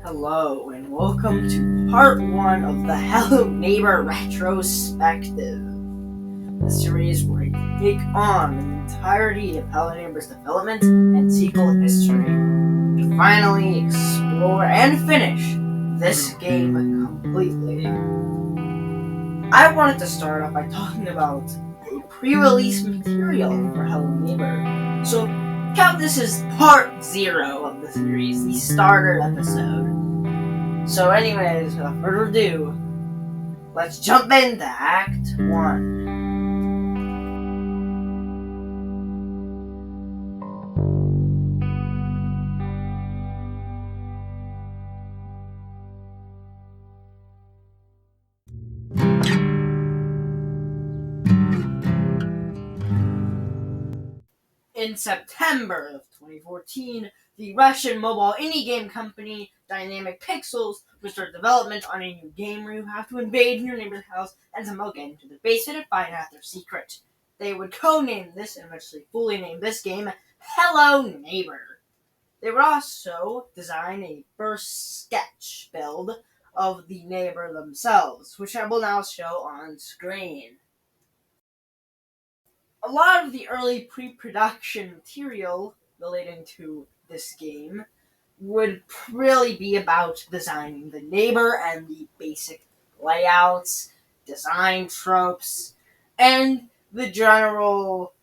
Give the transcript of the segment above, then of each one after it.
Hello, and welcome to part 1 of the Hello Neighbor Retrospective, the series where I take on the entirety of Hello Neighbor's development and sequel history to finally explore and finish this game completely. I wanted to start off by talking about the pre-release material for Hello Neighbor, so count this as part 0 of the series, the starter episode. So anyways, without further ado, let's jump into Act 1. In September of 2014, the Russian mobile indie game company Dynamic Pixels would start development on a new game where you have to invade your neighbor's house and somehow get into the basement and find out their secret. They would co-name this and eventually fully name this game Hello Neighbor. They would also design a first sketch build of the neighbor themselves, which I will now show on screen. A lot of the early pre-production material relating to this game would really be about designing the neighbor and the basic layouts, design tropes, and the general,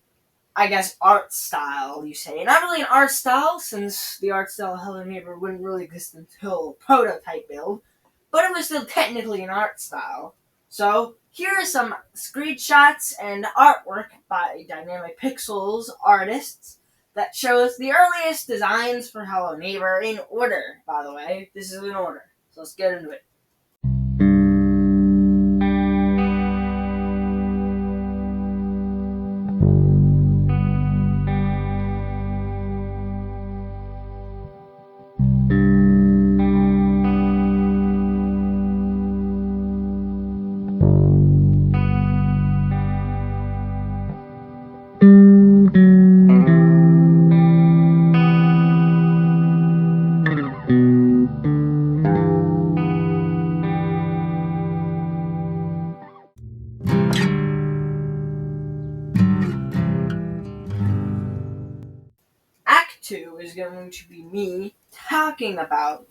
art style, you say. Not really an art style, since the art style of Hello Neighbor wouldn't really exist until prototype build, but it was still technically an art style. So, here are some screenshots and artwork by Dynamic Pixels artists that shows the earliest designs for Hello Neighbor in order, by the way. This is in order, so let's get into it. Act 2 is going to be me talking about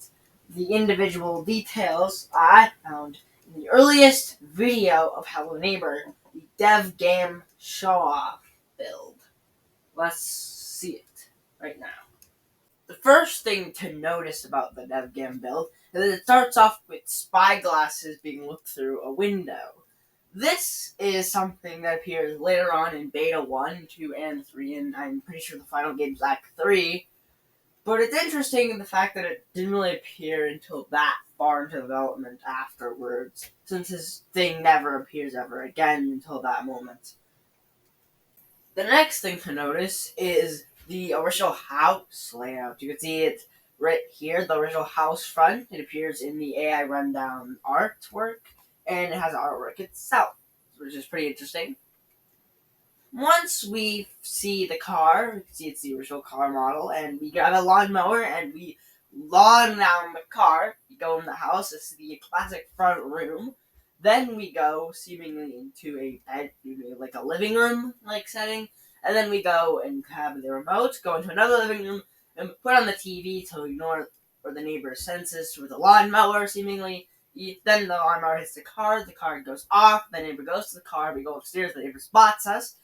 the individual details I found in the earliest video of Hello Neighbor, the Dev Game Show-Off build. Let's see it right now. The first thing to notice about the Dev Game build is that it starts off with spyglasses being looked through a window. This is something that appears later on in Beta 1, 2, and 3, and I'm pretty sure the final game is Act 3. But it's interesting in the fact that it didn't really appear until that far into development afterwards, since this thing never appears ever again until that moment. The next thing to notice is the original house layout. You can see it right here, the original house front. It appears in the AI rundown artwork, and it has artwork itself, which is pretty interesting. Once we see the car, we can see it's the original car model, and we grab a lawnmower and we lawn down the car. We go in the house, this is the classic front room. Then we go seemingly into a bed, like a living room like setting, and then we go and have the remote, go into another living room, and put on the TV to ignore the neighbor's senses with the lawnmower seemingly. Then the lawnmower hits the car goes off, the neighbor goes to the car, we go upstairs, the neighbor spots us.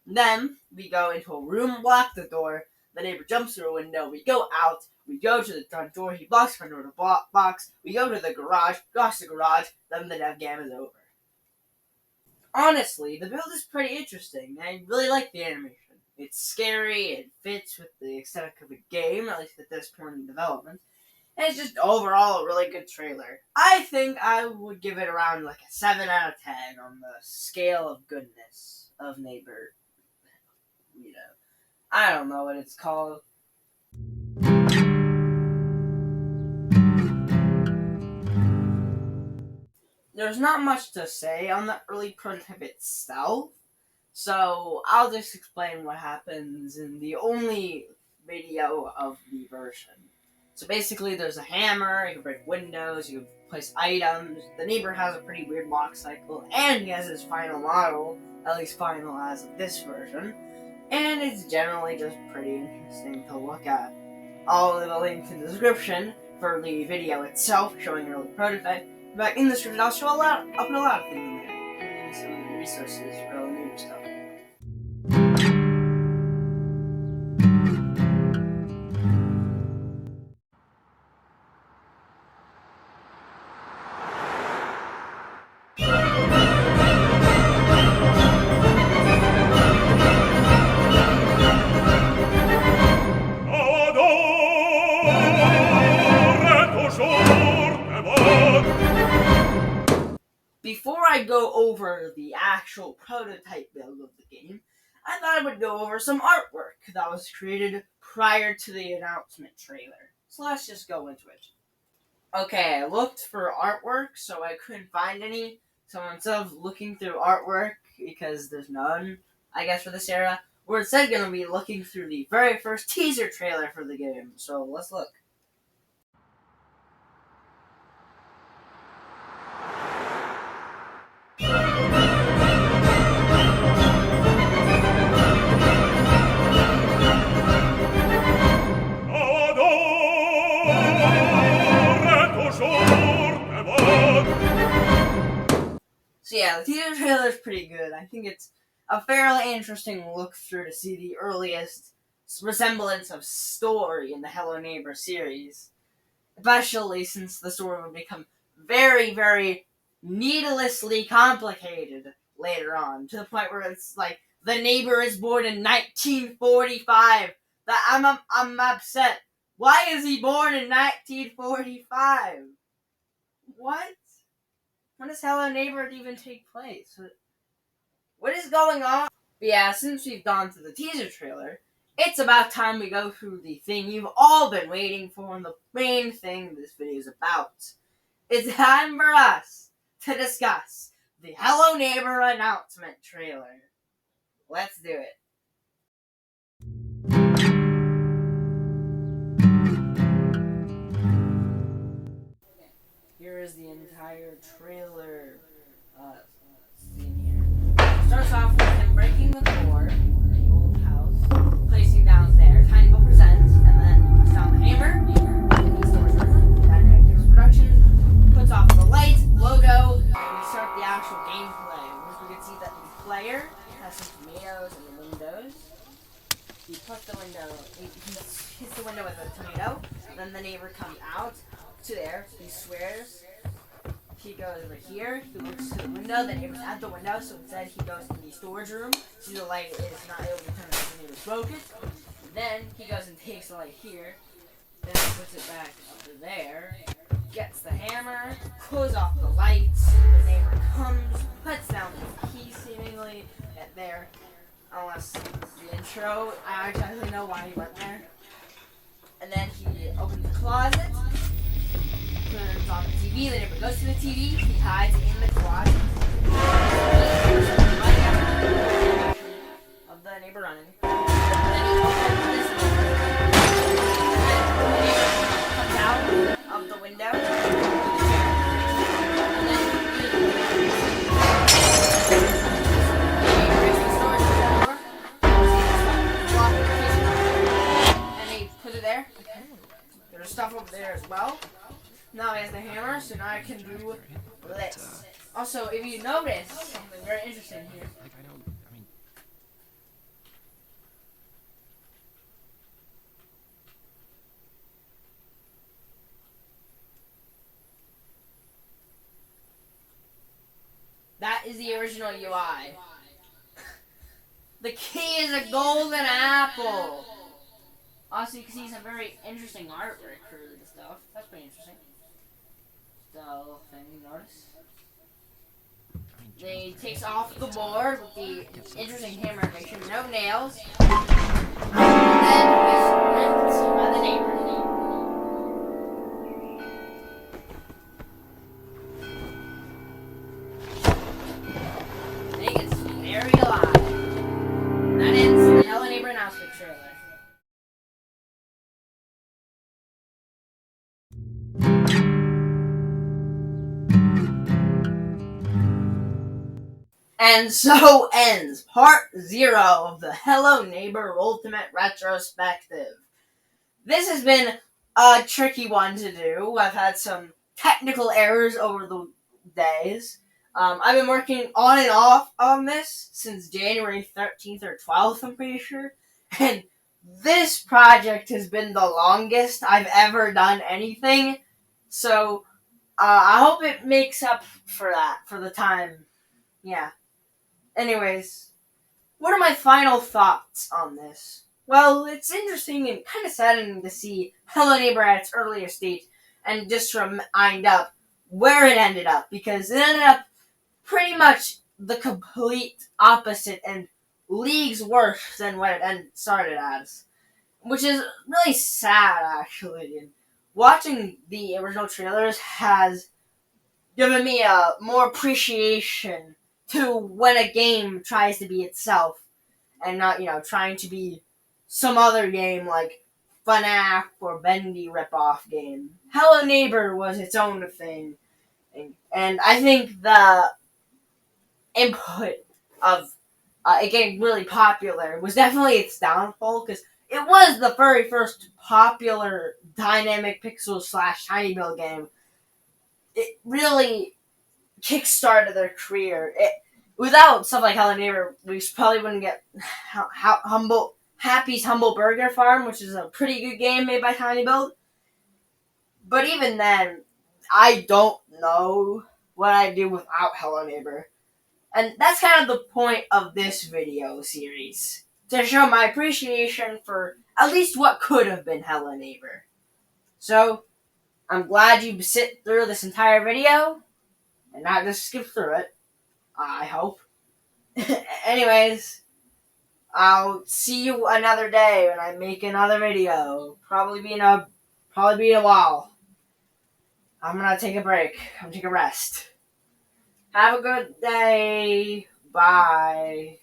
Then we go into a room, lock the door, the neighbor jumps through a window, we go out, we go to the front door, he blocks the front door with a box, we go to the garage, cross the garage, then the dev game is over. Honestly, the build is pretty interesting. I really like the animation. It's scary, it fits with the aesthetic of the game, at least at this point in development. And it's just overall a really good trailer. I think I would give it around like a 7 out of 10 on the scale of goodness of Neighbor. I don't know what it's called. There's not much to say on the early prototype itself, so I'll just explain what happens in the only video of the version. So basically, there's a hammer, you can break windows, you can place items. The neighbor has a pretty weird walk cycle, and he has his final model, at least final as of this version. And it's generally just pretty interesting to look at. I'll leave a link in the description for the video itself showing your prototype. But in the description, I'll put a lot of things in there, including some of the resources for all new stuff. Before I go over the actual prototype build of the game, I thought I would go over some artwork that was created prior to the announcement trailer. So let's just go into it. Okay, I looked for artwork, so I couldn't find any. So instead of looking through artwork, because there's none, I guess, for this era, we're instead going to be looking through the very first teaser trailer for the game. So let's look. So yeah, the teaser trailer is pretty good. I think it's a fairly interesting look through to see the earliest resemblance of story in the Hello Neighbor series. Especially since the story would become very, very needlessly complicated later on, to the point where it's like, the neighbor is born in 1945. That I'm upset. Why is he born in 1945? What? When does Hello Neighbor even take place? What is going on? But yeah, since we've gone through the teaser trailer, it's about time we go through the thing you've all been waiting for and the main thing this video is about. It's time for us to discuss the Hello Neighbor announcement trailer. Let's do it. Here is the entire trailer scene here. Starts off with him breaking the door in the old house, placing down there, Tiny Boat Presents, and then puts down the hammer, and he stores Dynamic Production, puts off the light, logo, and we start the actual gameplay. As we can see that the player has some tomatoes in the windows. He puts the window, he hits the window with a tomato, and then the neighbor comes out to there, he swears. He goes over here, he looks to the window, the neighbor's at the window, so instead he goes in the storage room, so the light is not able to turn because the neighbor broke it. Then he goes and takes the light here, then puts it back over there, gets the hammer, pulls off the lights, the neighbor comes, puts down the key seemingly at there, unless the intro, I actually know why he went there. And then he opens the closet, turns on the TV, the neighbor goes to the TV, he hides in the closet. Of the neighbor running. And then he opens this door. And the neighbor comes out of the window. And then he storage door. And he puts it there. There's stuff over there as well. Now he has the hammer, so now I can do this. Also, if you notice something very interesting here. That is the original UI. The key is a golden apple. Also, you can see some very interesting artwork for the stuff. That's pretty interesting. The little thing you notice. Then he takes off the board with the interesting hammer animation, no nails. And then he's ripped by the neighbor. Then he gets very alive. That ends the Hello Neighbor announcement trailer. And so ends part 0 of the Hello Neighbor Ultimate Retrospective. This has been a tricky one to do. I've had some technical errors over the days. I've been working on and off on this since January 13th or 12th, I'm pretty sure. And this project has been the longest I've ever done anything. So, I hope it makes up for that, for the time. Yeah. Anyways, what are my final thoughts on this? Well, it's interesting and kind of saddening to see Hello Neighbor at its earliest stage and just remind up where it ended up, because it ended up pretty much the complete opposite and leagues worse than what it started as, which is really sad, actually. And watching the original trailers has given me a more appreciation to when a game tries to be itself and not, trying to be some other game like FNAF or Bendy ripoff game. Hello Neighbor was its own thing, and I think the input of it getting really popular was definitely its downfall, because it was the very first popular dynamic pixel / tiny build game. It really kickstarted their career. Without stuff like Hello Neighbor, we probably wouldn't get Happy's Humble Burger Farm, which is a pretty good game made by Tiny Build. But even then, I don't know what I'd do without Hello Neighbor. And that's kind of the point of this video series, to show my appreciation for at least what could have been Hello Neighbor. So, I'm glad you sit through this entire video and not just skip through it. I hope. Anyways, I'll see you another day when I make another video. Probably be in a while. I'm gonna take a break. I'm gonna take a rest. Have a good day. Bye.